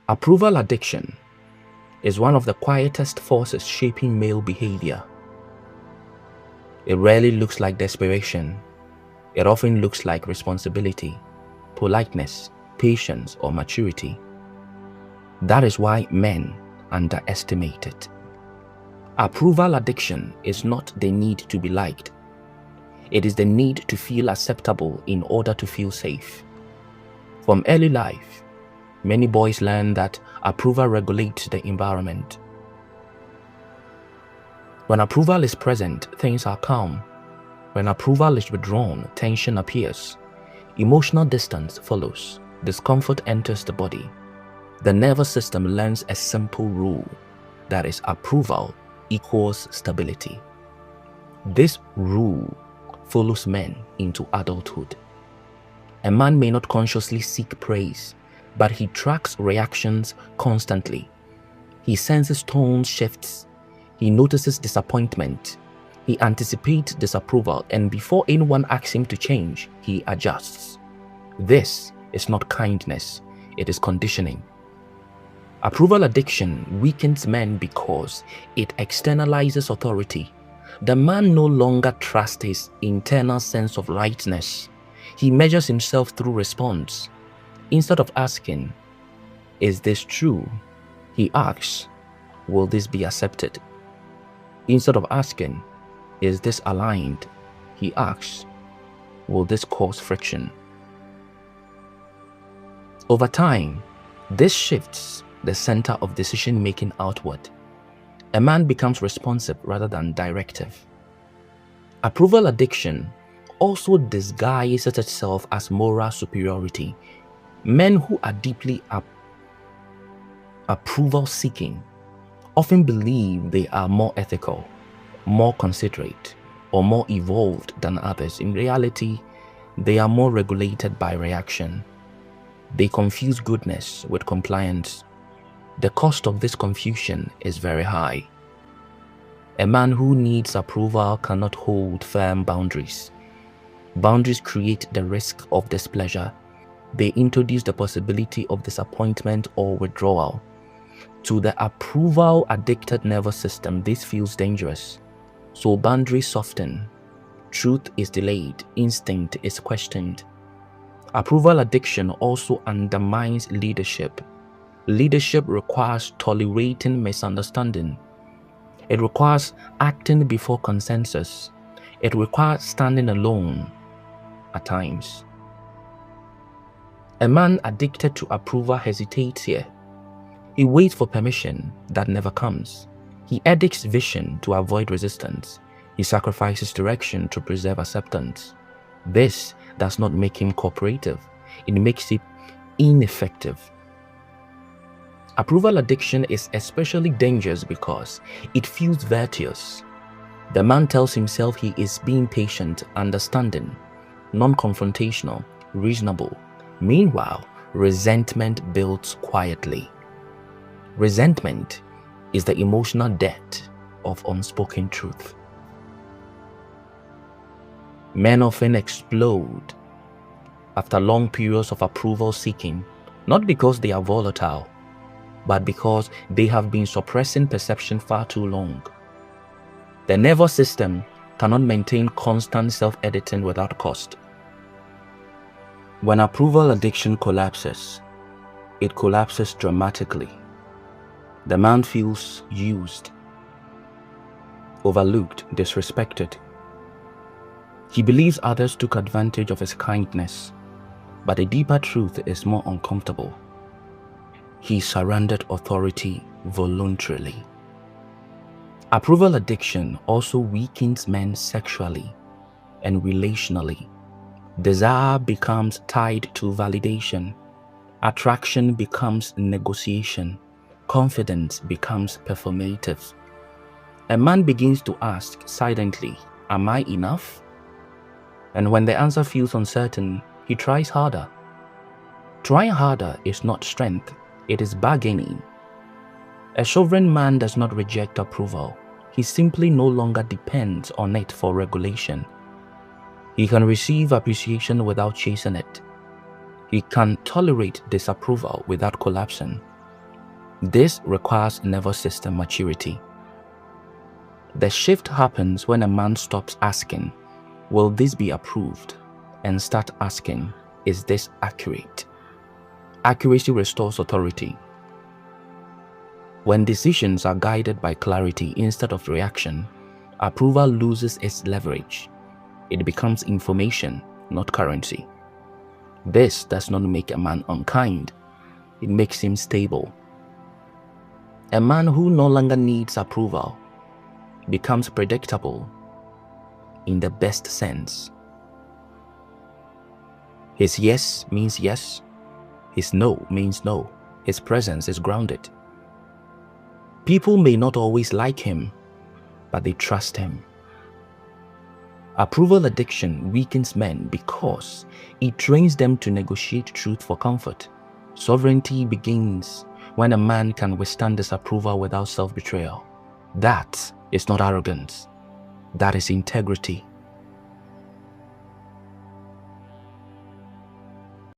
Approval addiction is one of the quietest forces shaping male behavior. It rarely looks like desperation. It often looks like responsibility, politeness, patience, or maturity. That is why men underestimate it. Approval addiction is not the need to be liked. It is the need to feel acceptable in order to feel safe. From early life, many boys learn that approval regulates the environment. When approval is present, things are calm. When approval is withdrawn, tension appears. Emotional distance follows. Discomfort enters the body. The nervous system learns a simple rule, that is, approval equals stability. This rule follows men into adulthood. A man may not consciously seek praise, but he tracks reactions constantly. He senses tone shifts. He notices disappointment. He anticipates disapproval, and before anyone asks him to change, he adjusts. This is not kindness, it is conditioning. Approval addiction weakens men because it externalizes authority. The man no longer trusts his internal sense of rightness. He measures himself through response. Instead of asking, "Is this true?" he asks, "Will this be accepted?" Instead of asking, "Is this aligned?" he asks, "Will this cause friction?" Over time, this shifts the center of decision-making outward. A man becomes responsive rather than directive. Approval addiction also disguises itself as moral superiority. Men who are deeply approval-seeking often believe they are more ethical, more considerate, or more evolved than others. In reality, they are more regulated by reaction. They confuse goodness with compliance. The cost of this confusion is very high. A man who needs approval cannot hold firm boundaries. Boundaries create the risk of displeasure. They introduce the possibility of disappointment or withdrawal. To the approval-addicted nervous system, this feels dangerous. So boundaries soften. Truth is delayed. Instinct is questioned. Approval addiction also undermines leadership. Leadership requires tolerating misunderstanding. It requires acting before consensus. It requires standing alone at times. A man addicted to approval hesitates here. He waits for permission that never comes. He edits vision to avoid resistance. He sacrifices direction to preserve acceptance. This does not make him cooperative. It makes him ineffective. Approval addiction is especially dangerous because it feels virtuous. The man tells himself he is being patient, understanding, non-confrontational, reasonable. Meanwhile, resentment builds quietly. Resentment is the emotional debt of unspoken truth. Men often explode after long periods of approval seeking, not because they are volatile, but because they have been suppressing perception far too long. The nervous system cannot maintain constant self-editing without cost. When approval addiction collapses, it collapses dramatically. The man feels used, overlooked, disrespected. He believes others took advantage of his kindness, but the deeper truth is more uncomfortable. He surrendered authority voluntarily. Approval addiction also weakens men sexually and relationally. Desire becomes tied to validation. Attraction becomes negotiation. Confidence becomes performative. A man begins to ask silently, "Am I enough?" And when the answer feels uncertain, he tries harder. Trying harder is not strength, it is bargaining. A sovereign man does not reject approval. He simply no longer depends on it for regulation. He can receive appreciation without chasing it. He can tolerate disapproval without collapsing. This requires nervous system maturity. The shift happens when a man stops asking, "Will this be approved?" and start asking, "Is this accurate?" Accuracy restores authority. When decisions are guided by clarity instead of reaction, approval loses its leverage. It becomes information, not currency. This does not make a man unkind. It makes him stable. A man who no longer needs approval becomes predictable in the best sense. His yes means yes. His no means no. His presence is grounded. People may not always like him, but they trust him. Approval addiction weakens men because it trains them to negotiate truth for comfort. Sovereignty begins when a man can withstand disapproval without self-betrayal. That is not arrogance. That is integrity.